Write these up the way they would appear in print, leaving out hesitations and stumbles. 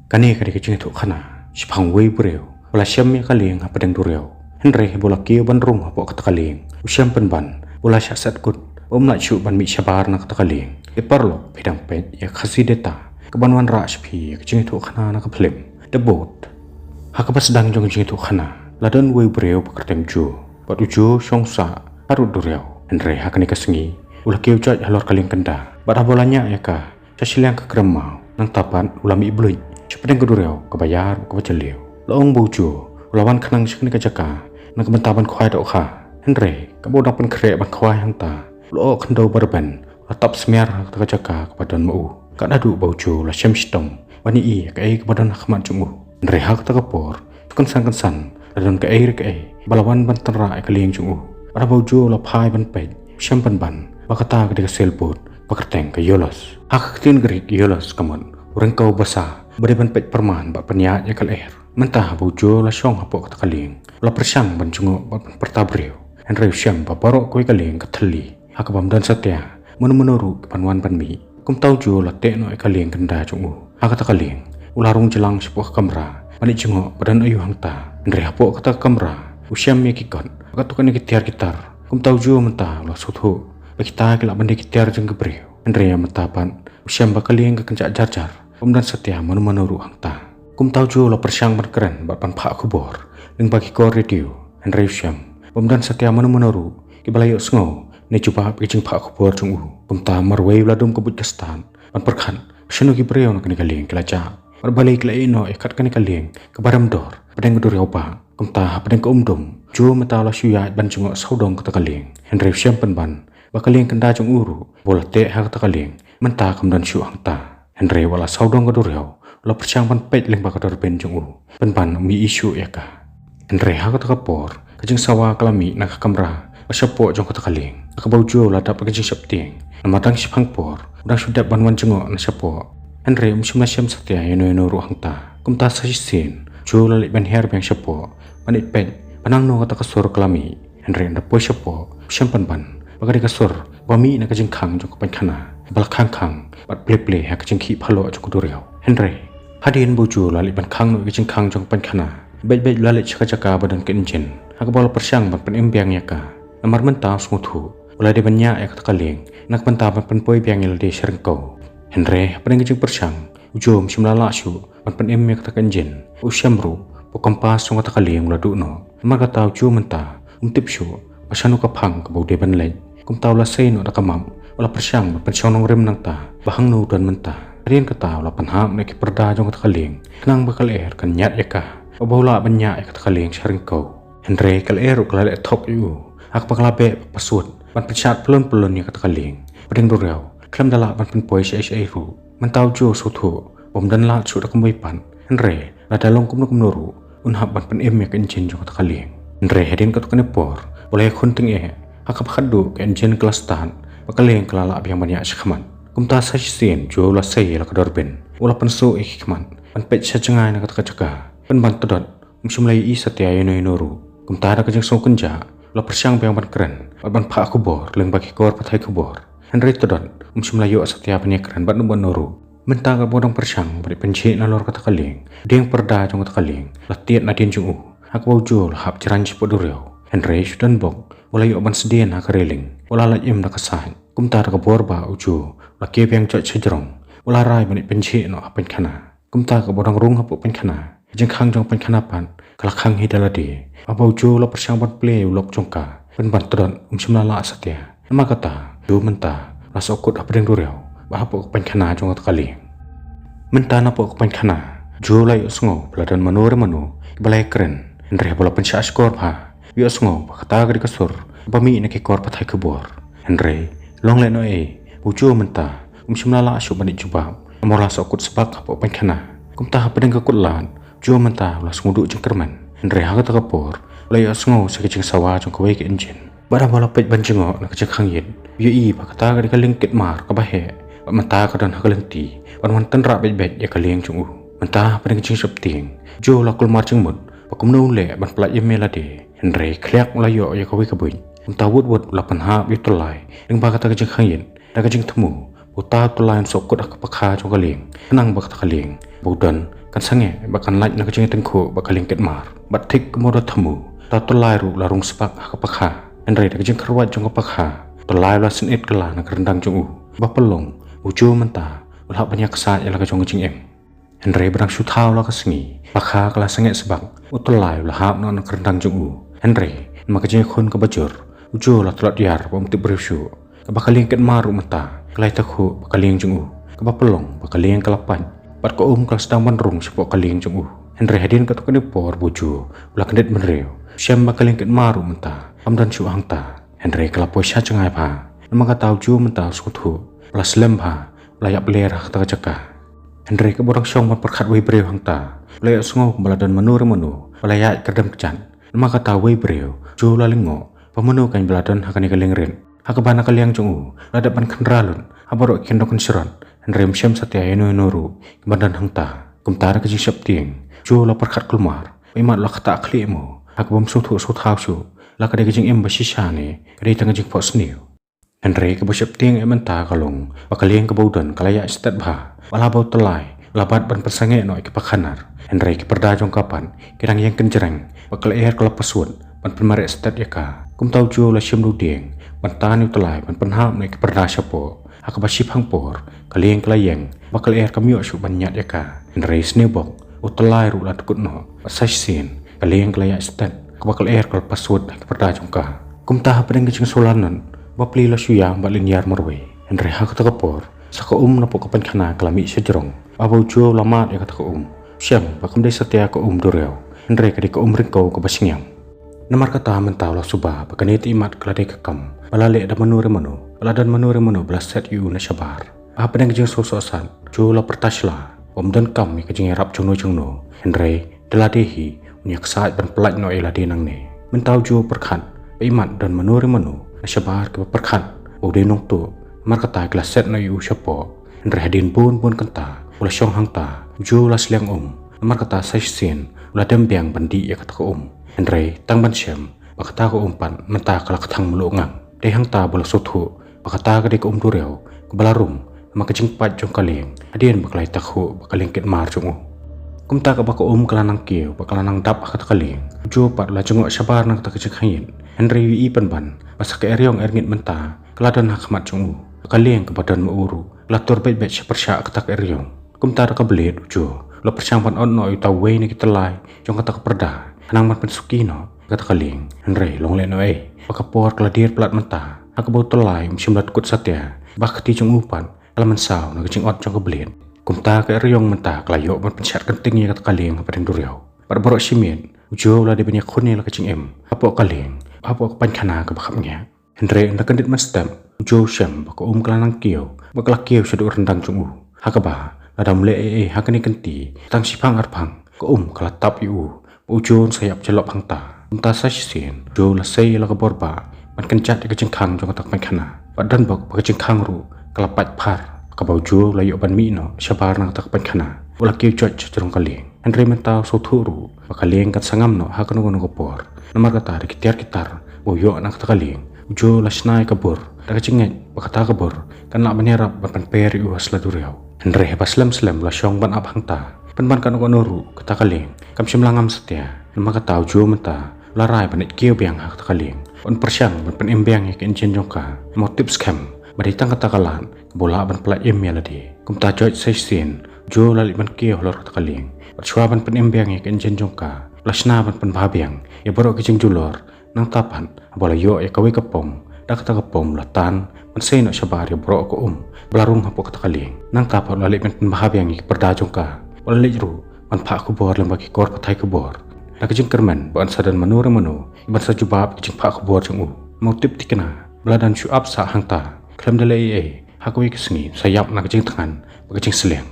kani kadi kecing tu khana sipang wei breu wala syam ya kaleng apa deng dureu henre bola kio ban rung apa kata kaleng usyam penban bola syasat kut la chu ban mi syabar na kata kaleng parlo pedang pet ya khasi deta kebanwan ra spi kecing tu khana na kaplem debot hakapas sedang jong kecing tu khana ladan wei breu pakertem ju pat ujo songsa arut dureu henre hakani kasengi ulah kio cat halor kaleng kenda bada bolanya ya ka sasilang ke kremau nang tapan ulami ibluj cepedeng kedureu kebayar kebaceliu loong bojo ulawan kenang sekni kajaka nang kementaban khwai dok kha henre kabodang pen krek ban khwai hang ta lo kendo barben atap smiar kajaka kepadan mau kadadu bojo la syam stong bani i kai kepadan khmat jungu henre hak ta kapor kensan dan kai balawan ban tenra kalieng jungu pada bojo la phai ban pet syam ban bakata ke selbut pakerteng ke yolos hak tin gerik yolos kaman orang kau basa beriban pet perman bak peniat ya kaler mentah bojo la syong hapok kata kaling la persang ban jungo bak pertabreu henre syam babarok koi kaling katheli hakabam dan satya menuru panwan panmi kum tau jo la te no kaling kenda jungu hakata kaling ularung jelang sebuah kamera bani jungo badan ayu hangta henre hapok kata kamera usyam ya kikon katukan kitiar gitar kum tau jo mentah la suthu kita kelak bandi kitiar jeng gebreu henre ya mentapan usyam bakaling kekencak jarjar dan setia menuru hangta kum tau jo la persyang berkeren bak pan phak kubor ling bagi kor radio henre usyam dan setia menuru kibalayo sngo ne cuba picing phak kubor jungu kum ta marwei ladum kebut kastan pan perkhan syanu gibreu nak ni kaling kelaca berbalik lai no ikat kan kaling ke baram dor pedeng dur yopa kum ta pedeng ke umdum jo mata la syuya ban jungo saudong kata kaling henre usyam penban bakaling kenda jung uru bola te hak kata kaling mentah kemudian syuk hangta henre wala saudong kadureu la persyang pan pet ling bakador ben jung uru penban mi isu ya ka henre hak kata kapor kajing sawa kalami nak kamera pasyapo jong kata kaling akabaujo la dap kajing septing namadang sipang por udang sudah banwan jengo na syapo henre umsumna syam satya eno ru hangta kumta sasin jo la ban her bang syapo panit pet panang no kata kasur kalami henre ndapo syapo syam pan bagadi kasur bami na kajing khang jong kapan khana bal khang bat ple hak kajing khi phalo jong kudureu henre hadin bojo la ban khang no kajing khang jong pan khana bet la le chaka badan ke engine hak bal persyang ban embiang ya ka namar mentah smuthu ulah de banyak ya kata kaling nak mentah ban poi biang il de serengkau henre paling kajing persyang ujum simlala syu ban em ya kata engine usyamru pokampas jong kata kaling la du no namar kata ujum mentah tip syu pasanu kapang ke baude ban le kum tau la sei no dakamam wala persyang pensyong rem nang ta bahang no dan mentah rian kata wala panham ne ki perda jong kata kaling kenang bakal kan nyat ya ka baula banyak ya kata kaling serengkau henre kal ukla le thok yu hak paklabe pasut ban penchat pelon ya kata kaling pedeng dureu klam dala ban penpoi sai ru mentau jo suthu bom dan la chu dakambai pan henre la dalong kum nuru unhab ban pen em ya kencin jong kata kaling henre hedin katukane por boleh khunting hak khadu ke engine kelas tan bakaleng kelala biang banyak sekhaman kumta sasin jo la sei la kadorben ula pensu ikman pan pet sajengai na kata jaga pan ban todot umsumlai i satya eno ru kumta da kajeng song kenja la persyang biang ban keren ban pha kubor leng bagi kor pathai kubor henry todot umsumlai yo satya ban keren ban nuru mentah ka bodong persyang bari penci na lor kata kaling deng perda jong kata kaling la tiat na din jung hak bojol hap ceran spodureu henry sudan bok mulai oban sedien hak reling wala la im na kasah kumtar ka borba uju la ke biang chot sejrong wala rai bani penci no apen khana kumta ka bodong rung hapu pen khana jeng khang jong pen khana pan kala khang hidalade abau jo la persyang ban ple lok jongka pen ban tron umsumla la satya nama kata jo menta la sokut apdeng dureu ba hapu pen khana jong kata kali menta na po pen khana jo lai usngo peladan manur balai keren henre bola pensya skor pha wi usngo kata gadi kasur bami ne ke kor pathai kubor henre long le no ujo menta umsumla la asu bani juba amola sokut sebak hapu pen khana kumta apdeng ka kutlan jo menta la smudu jengkerman henre ha kata kapor lai usngo sakijing sawa jong kawai ke engine bara bola pet banjengo na kajak hangin wi ba kata gadi kaling kit mar ka bahe menta ka dan hakalenti wan tenra bet ya kaling jung menta apdeng jing septing jo la kul mar jeng mut pakumno le ban plat yemelade henre klek layo ya kawai ka buin menta wut la panha bitulai ring ba kata kajak hangin da kajing temu uta tulain sokut ak pakha jong kaling nang ba kata kaling budan kan sange bakan laj nak jeng tengko bakaling ket mar batik kemodo temu ta tolai ru larung sepak hakapakha Henry nak jeng kerwat jong kapakha tolai la senit kala nak rendang jong bapelong ujo menta ulah banyak sa ya la jong jing em Henry berang sutau la kasengi pakha kala sange sebak utolai la hap nak rendang jong Henry maka jeng khon ka bajur ujo la tolak diar pom ti bersyu bakaling ket mar ru menta kelai takhu bakaling jong bapelong bakaling kalapan pat ko kelas sedang manrung sepok kaling jong Henry hadin katok ni por buju ulah kendet menreu siam bakaling ket maru menta amdan su hangta Henry kalapo sya cengai pa nama kata ju menta sukuthu plus lembha layak beler kata jaka Henry ke borang syong perkhat wei breu hangta layak sungo baladan menu layak kedam kecan nama kata wei breu ju lalingo pemenu kan baladan hakani kalingren hakabana kaliang jong ladapan kenralun abaro kendokon seron Henry msyam satya eno-enoru kebadan hangta kumtara ke jisap tieng jo la perkhat kulmar imat la kata aklimu hakbom suthu suthausu la kade jing em basishane kade tang jing pos niu Henry ke bosap tieng ementa kalong bakalieng ke baudan kalaya stat bha wala bau telai labat ban persange no ke pakhanar Henry ke perda jong kapan kirang yang kenjereng bakal air kala pasut ban penmare stat yaka kumtau jo la syam dudeng ban tani telai ban penha no ke perda syapo akabaship hangpor kalieng kelayeng bakal air kamyo su banyat yaka Henry snebok utelai ru lat kutno pasaisin kalieng kelaya stat bakal air kal pasut ke perda jongka kumtah pedeng jing solanan bapli la suya balin yar morwe Henry hak takapor saka na po kapan khana kalami sejrong abau jo lamat ya kata siam bakam dai satya ko doreu Henry kadi ko ringko ko basingyam namar kata mentau la suba bakaneti imat kelade kakam balale da manure mano baladan manure mano blaset yu na sabar apa deng jing sososan jo la pertasla omdan kam ke jing rap jongno Henry deladehi unyak saat ban pelaj no elade nang ne mentau jo perkhan imat dan manure mano na sabar ke perkhan ode nong tu mar kata glaset no yu syapo Henry hadin pun kenta ula syong hangta jo la sliang mar kata saisen ula dembiang bandi ya kata ko Henry tang ban syam bakata ko pan menta kala kathang mulungang de hangta bola sothu bakata ka de ko dureu ko balarung maka jingpat jong kaleng adien baklai takhu bakaling ket mar jong kumta ka bako kalanang kieu bakalanang dap kata kaleng jo pat la jong sabar nang ta kejekhain Henry wi ban masak eryong erngit menta keladan hakmat jong kaleng ke badan muuru latur bet sepersya kata eryong kumta ka belet jo lo persyang pan on no ita we ni kitelai jong kata perda nang man pensukino kata kaleng Henry long le no bakapor keladir plat menta akabau telai msimlat kut satya bakti jong upan alaman saw na gajing ot jong kabelin kumta ke eryong menta kelayo ban pensyat kenting ya kata kaleng apa den duryau barbarok simen ujo la de banyak khone la gajing em apo kaleng apo pankhana ke bakapnya Henry nda kendit mastam ujo syam bako kelanang kieu bakala kieu sedu rendang jong hakaba adam le hakani kenti tang sipang arpang ko kalatap yu ujon sayap celop hangta kumta sasin jo la sei la kaborba man kencat ke jengkhang jong tak pankhana badan bak ke jengkhang ru kalapat par kabau jo la yo ban mi no sabar nang tak pankhana ula kieu chot jong kaleng Henry mentau sothuru bakaleng kat sangam no hakano no kopor namar kata de kitar boyo nang tak kaleng ujo la snai kabur daga cinget bakata kabur kan la menyerap ban peri uas la duriau Henry paslam la syong ban abhangta ban kan ko noru kata kaleng kam simlangam setia nama kata ujo menta larai panet kieu biang hak kaleng on persyang ban embiang ke enjen jongka motif scam baditang kata kalan bola ban plat em melody kumta joj saisen jo lali ban kieu lor kata kaleng persyua ban embiang ke enjen jongka lasna ban babiang ya borok ke julor nang tapan bola yo ya kawe kapom dak kata kapom latan menseno sabar ya borok ko belarung hapo kata kaleng nang tapan lali ban babiang ke perda jongka bola lijru ban pak kubor lembagi kor patai kubor dak jing kerman ban sadan manure mano ban sajubab jing pak kubor jong motif tikena beladan syuab sa hangta klam dalai hakwi kesni sayap nak jing tangan bagajing seleng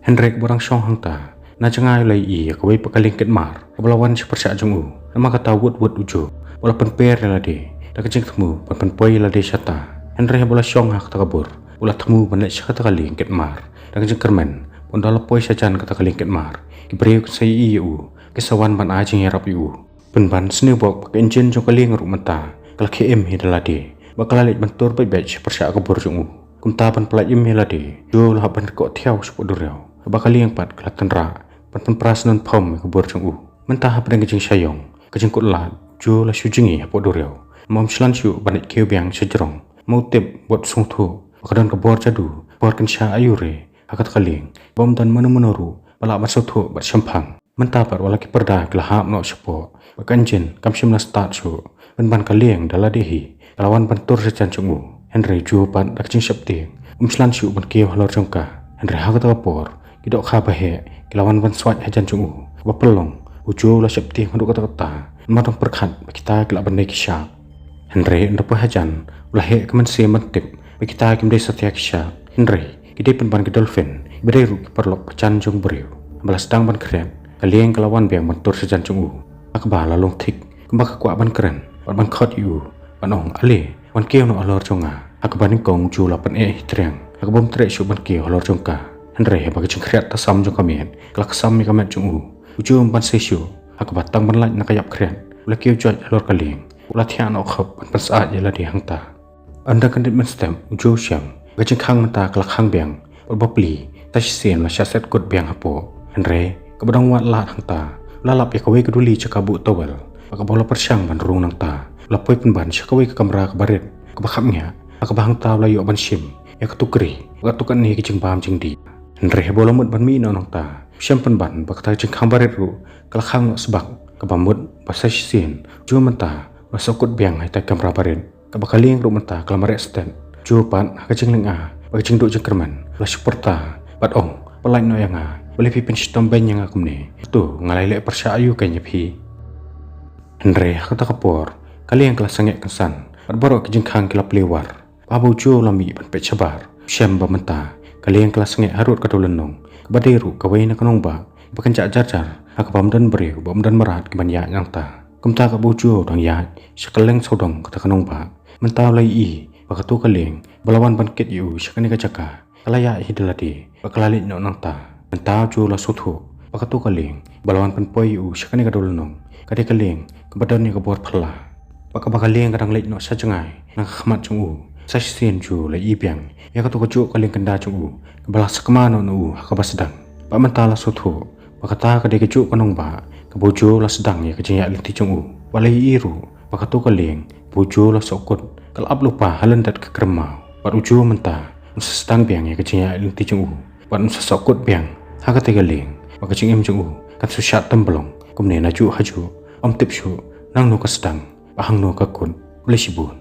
Henry borang syong hangta na jangai lai hakwi pakaling ket mar belawan sepersya jong nama kata wut ujo bola penper lade dak jing temu penpoi lade syata Henry bola syong hak takabur bola temu banet syata kaling ket mar dak jing kerman pondal poi sajan kata kaling ket mar kibreu sai kesawan ban ajing yarap yu penban snebok pak enjin jong kaling ru menta kal km hidalade bakalalit bentur bet persya kabur jong kumta ban pelaj im helade jo la ban ko thiau supo durau bakali yang pat kelatan ra pan pras non phom ke bor chung u mentah padang kejing sayong kejing kut lat jo la shu jingi apo doreu mom shlan shu banit keu biang sejrong mau tep bot sung thu kadon ke bor jadu bor kan sha ayure akat kaling bom dan menoru bala masuk thu bat sampang mentah par wala ki perda kelahap no sepo bakanjen kam shimna start shu ban kaling dala dehi lawan bantur sejan chung u Henry ju pan dak jing sapti shlan shu ban keu halor jongka Henry ha ka por kidok kha ba he kilawan ban swat hajan chung u ba pelong ujo la sapti manduk kata matong perkhat kita kelak bandai kisah Henry ndopo hajan ulah he kemen se mentip kita kim dei satya kisah Henry kidai ban ke dolphin bedai ru perlok chan jong breu balas dang ban keren kalieng kelawan biang mentur sejan chung u akba la long thik kembak kwa ban keren ban khot yu ban ong ale ban keu no alor chonga akba ning kong ju la pan e triang akbom tre shu ban keu alor chongka Henry ba ke chngkriat ta sam jong kamen klak sam mi kamen chung u ujo ban se shu akba tang ban laj nakayap keren ula keu joj alor kalieng ula thian ok khop ban sa je la di hangta anda kandit men stem ujo syam ga ching khang mata klak khang biang bopli ta sien la set kot biang hapo Henry kabadang wat la hangta la lap ya kawe keduli cakabu towel ka bola persyang ban rung nang ta la poi pen ban syakawe ke kamera ke baret ke bakhamnya ka bahang ta la yo ban sim ya ketukri ga tukan ni ke jing bam jing di Henry bola mut ban mi no nang ta syam pen ban bakta jing khang baret ru kala khang no sebak ka bamut pasai sien ju menta masokut biang hai ta kamera baret ka bakaling ru menta klamare stand ju pan ka jing lenga ba jing do jing kerman la suporta bat ong pelai no yang boleh pi penstom ben yang aku ni tu ngalai le persya ayu kanya pi Henry kata kapor kali yang kelas sangek kesan berbaro ke jengkang kila pelewar babu jo lami ban pe cabar syam ba menta kali yang kelas sangek harut ka dolenong badiru ka waina kanong ba bakan jar ak bamdan breu bamdan marat ke banya yang ta kumta ka bojo dang ya sekeleng sodong kata kanong ba menta lai i bakatu kaleng balawan ban ket yu sakani ka caka kalaya hidalati bakalali no nang ta mentau ju la suthu bakatu kaleng balawan pan poi u sakani ka dolnong kade kaleng kebadan ni ka bor phla bakabaleng kadang leit no sajengai nang khmat chung u sasien ju la i biang ya ka to ju kaleng kanda chung u bala sakma no nu ka basdang ba menta la suthu bakata kade ka ju kanong ba ka bojo la sedang ya ka jaya linti chung u balai iru bakatu kaleng bojo la sokot kal ablupa halandat ke kremau bat uju menta sestang biang ya ka jaya linti chung u bat sokot biang haka tegaling maka ching em chung u kan su shat tambelong kumne na ju haju om tip shu nang no ka sedang bahang no ka kun boleh sibun